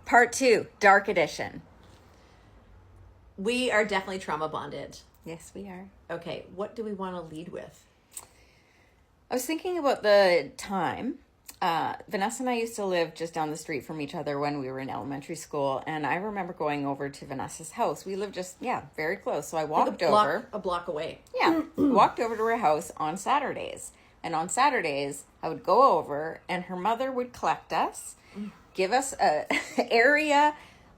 Part 2, Dark Edition. We are definitely trauma bonded. Yes, we are. Okay, what do we want to lead with? I was thinking about the time. Vanessa and I used to live just down the street from each other when we were in elementary school, and I remember going over to Vanessa's house. We lived just, very close. So I walked over. A block away. Yeah, walked over to her house on Saturdays. And on Saturdays, I would go over, and her mother would collect us, give us a area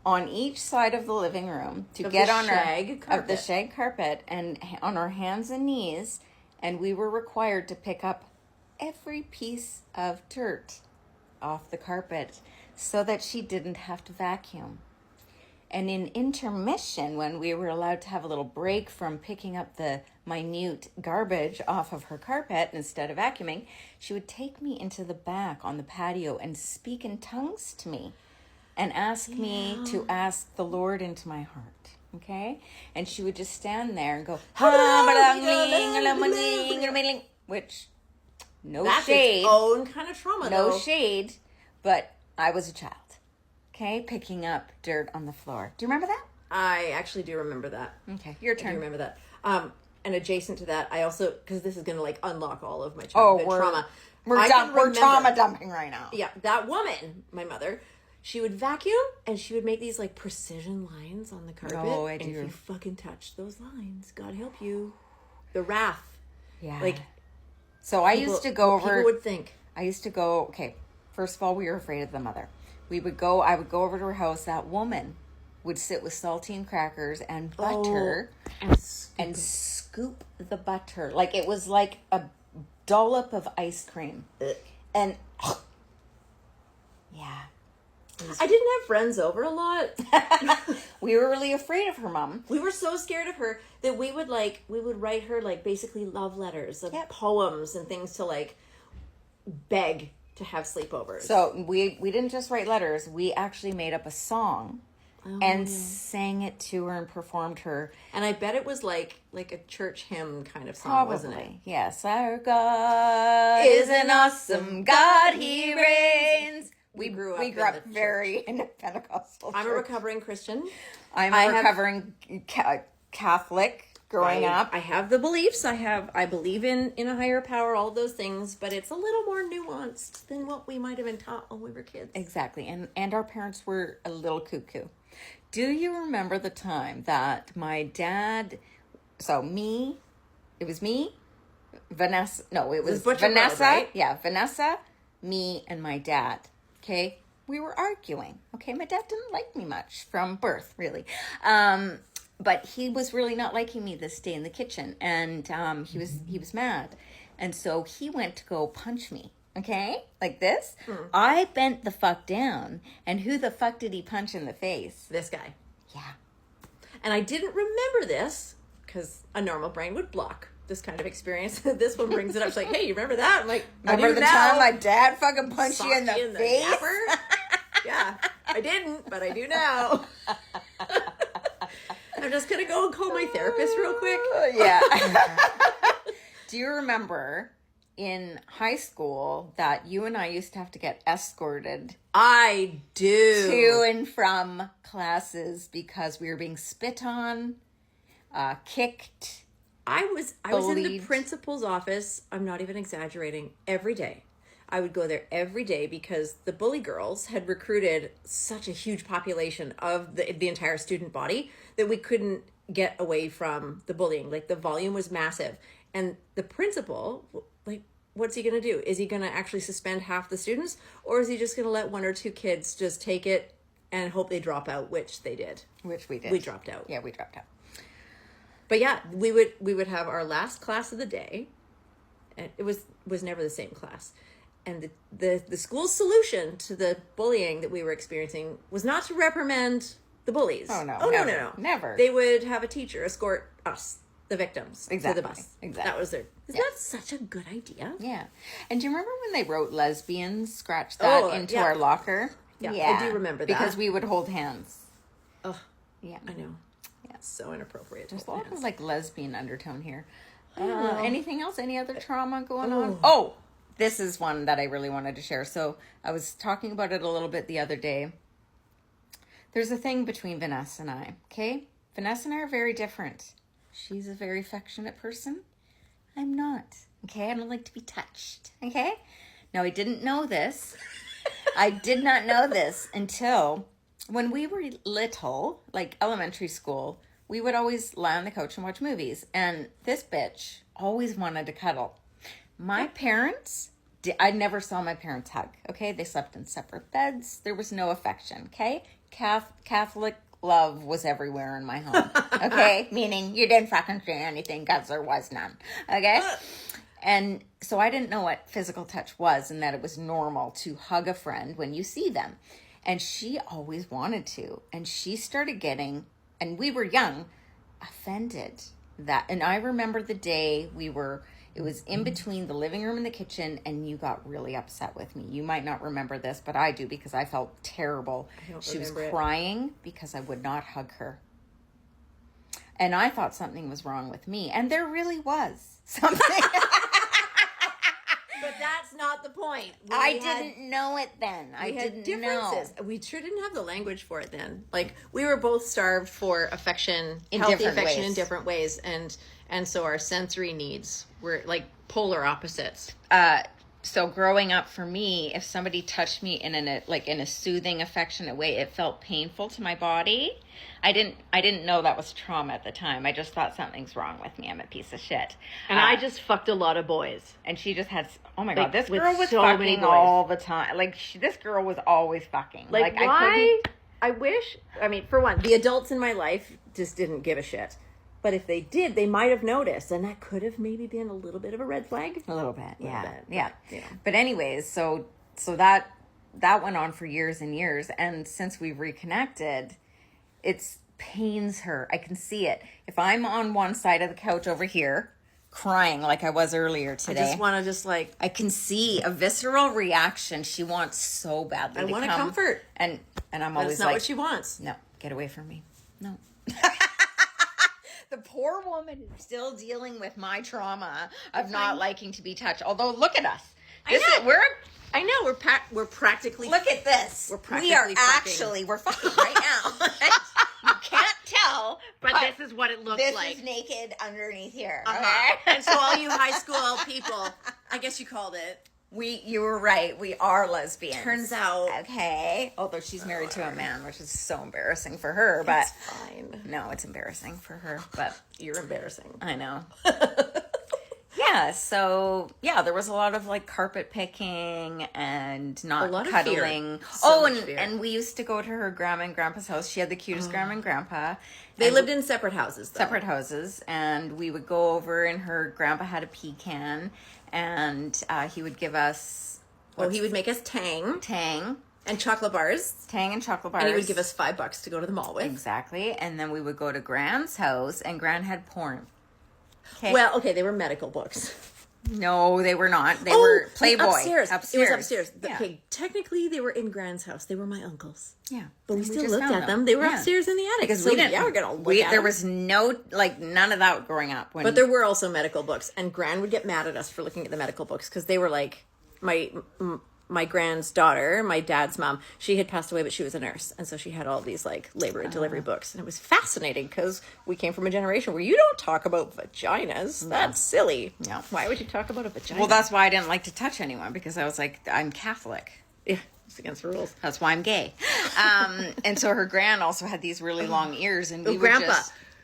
on each side of the living room to get on the shag carpet and on our hands and knees, and we were required to pick up every piece of dirt off the carpet so that she didn't have to vacuum. And in intermission, when we were allowed to have a little break from picking up the minute garbage off of her carpet instead of vacuuming, she would take me into the back on the patio and speak in tongues to me and ask me to ask the Lord into my heart. Okay? And she would just stand there and go, which, That's shade. Its own kind of trauma, No shade, but I was a child. Okay? Picking up dirt on the floor. Do you remember that? I actually do remember that. Okay, your turn. I do remember that. And adjacent to that, I also, because this is going to unlock all of my childhood trauma. We're trauma dumping right now. Yeah, that woman, my mother, she would vacuum and she would make these precision lines on the carpet. Oh, I do. And if you fucking touch those lines, God help you. The wrath. Yeah. So I used to go over. People would think. I used to go. Okay, first of all, we were afraid of the mother. I would go over to her house. That woman would sit with saltine crackers and butter and scoop the butter like it was like a dollop of ice cream. And yeah. I didn't have friends over a lot. We were really afraid of her mom. We were so scared of her that we would write her basically love letters of poems and things to beg to have sleepovers. So we didn't just write letters. We actually made up a song and sang it to her and performed her. And I bet it was like a church hymn kind of song, wasn't it? Yes. Our God is an awesome God. He reigns. We grew up very in a Pentecostal church. I'm a recovering Christian. I'm a recovering Catholic growing up. I have the beliefs. I believe in a higher power, all those things, but it's a little more nuanced than what we might have been taught when we were kids. Exactly. And our parents were a little cuckoo. Do you remember the time that my dad, it was me, Vanessa, no, it was Vanessa. Road, right? Yeah, Vanessa, me, and my dad. Okay, we were arguing. Okay, my dad didn't like me much from birth, really. But he was really not liking me this day in the kitchen, and he was mad. And so he went to go punch me, okay? Like this. I bent the fuck down, and who the fuck did he punch in the face? This guy. Yeah. And I didn't remember this, because a normal brain would block this kind of experience. This one brings it up. She's like, hey, you remember that? I'm like, remember the time my dad fucking punched you in the face? Yeah, I didn't, but I do now. I'm just going to go and call my therapist real quick. Yeah. Do you remember in high school that you and I used to have to get escorted? I do. To and from classes because we were being spit on, kicked. I was in the principal's office, I'm not even exaggerating, every day. I would go there every day because the bully girls had recruited such a huge population of the entire student body that we couldn't get away from the bullying. The volume was massive. And the principal, what's he going to do? Is he going to actually suspend half the students? Or is he just going to let one or two kids just take it and hope they drop out, which they did. Which we did. We dropped out. Yeah, we dropped out. But yeah, we would have our last class of the day. And it was never the same class. And the school's solution to the bullying that we were experiencing was not to reprimand the bullies. Oh, no. No. Never. They would have a teacher escort us, the victims, to the bus. Exactly. That was their... Isn't that such a good idea? Yeah. And do you remember when they wrote lesbians, scratched that into our locker? Yeah, I do remember that. Because we would hold hands. Oh, yeah. I know. Yeah. So inappropriate. There's a lot of lesbian undertone here. Anything else? Any other trauma going on? Oh, this is one that I really wanted to share. So I was talking about it a little bit the other day. There's a thing between Vanessa and I, okay? Vanessa and I are very different. She's a very affectionate person. I'm not, okay? I don't like to be touched, okay? Now, I didn't know this. I did not know this until when we were little, like elementary school, we would always lie on the couch and watch movies. And this bitch always wanted to cuddle. My parents, I never saw my parents hug, okay? They slept in separate beds. There was no affection, okay? Catholic love was everywhere in my home, okay? Meaning you didn't fucking say anything because there was none, okay? And so I didn't know what physical touch was and that it was normal to hug a friend when you see them. And she always wanted to. And she started getting, and we were young, offended that. And I remember the day it was in between the living room and the kitchen, and you got really upset with me. You might not remember this, but I do because I felt terrible. She was crying because I would not hug her. And I thought something was wrong with me. And there really was something. But that's not the point. I didn't know it then. I didn't differences. We sure didn't have the language for it then. Like, we were both starved for affection, healthy affection in different ways. And so our sensory needs were like polar opposites. So growing up for me, if somebody touched me in a soothing, affectionate way, it felt painful to my body. I didn't know that was trauma at the time. I just thought something's wrong with me. I'm a piece of shit. And I just fucked a lot of boys. And she just had, oh my God, this girl was so fucking all the time. Like, this girl was always fucking. Like why? I mean, for one, the adults in my life just didn't give a shit. But if they did, they might have noticed. And that could have maybe been a little bit of a red flag. A little bit, yeah. But anyways, so that went on for years and years. And since we've reconnected, it pains her. I can see it. If I'm on one side of the couch over here, crying like I was earlier today. I just want to I can see a visceral reaction. She wants so badly I want to comfort. And I'm always that's not what she wants. No, get away from me. No. The poor woman is still dealing with my trauma of not liking to be touched. Although, look at us. We're practically. Look at this. We're fucking right now. You can't tell, but this is what it looks like. This is naked underneath here. Okay. And so, all you high school people, I guess you called it. You were right. We are lesbians. Turns out. Okay. Although she's married to a man, which is so embarrassing for her. But it's fine. No, it's embarrassing for her. But you're embarrassing. I know. Yeah. So there was a lot of like carpet picking and not cuddling. And we used to go to her grandma and grandpa's house. She had the cutest grandma and grandpa. They lived in separate houses, though. Separate houses. And we would go over, and her grandpa had a pecan. And he would give us... he would make us Tang. And chocolate bars. Tang and chocolate bars. And he would give us $5 to go to the mall with. Exactly. And then we would go to Gran's house, and Gran had porn. Okay. Well, they were medical books. No, they were not. They were Playboy. Upstairs. It was upstairs. Okay, technically they were in Gran's house. They were my uncles. Yeah. But we still looked at them. They were upstairs in the attic. Because we didn't. We're going to look at There was no, none of that growing up. But there were also medical books. And Gran would get mad at us for looking at the medical books. Because they were like, my Gran's daughter, my dad's mom, she had passed away, but she was a nurse. And so she had all these labor and delivery books. And it was fascinating because we came from a generation where you don't talk about vaginas. That's silly. No. Why would you talk about a vagina? Well, that's why I didn't like to touch anyone, because I was like, I'm Catholic. Yeah, it's against the rules. That's why I'm gay. And so her gran also had these really long ears, and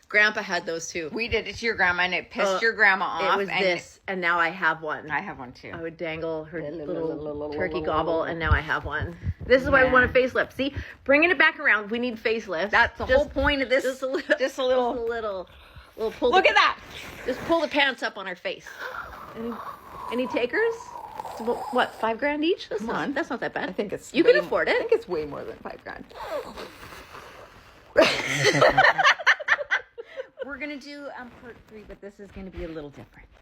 Grandpa had those too. We did it to your grandma, and it pissed your grandma off. It was and now I have one. I have one too. I would dangle her little turkey gobble, and now I have one. This is why we want a facelift. See, bringing it back around, we need facelift. That's the whole point of this. Just a little. Pull. Look at that. Just pull the pants up on her face. Any takers? What, $5,000 each? That's not that bad. I think it's. You can afford it. I think it's way more than $5,000. We're going to do part 3, but this is going to be a little different.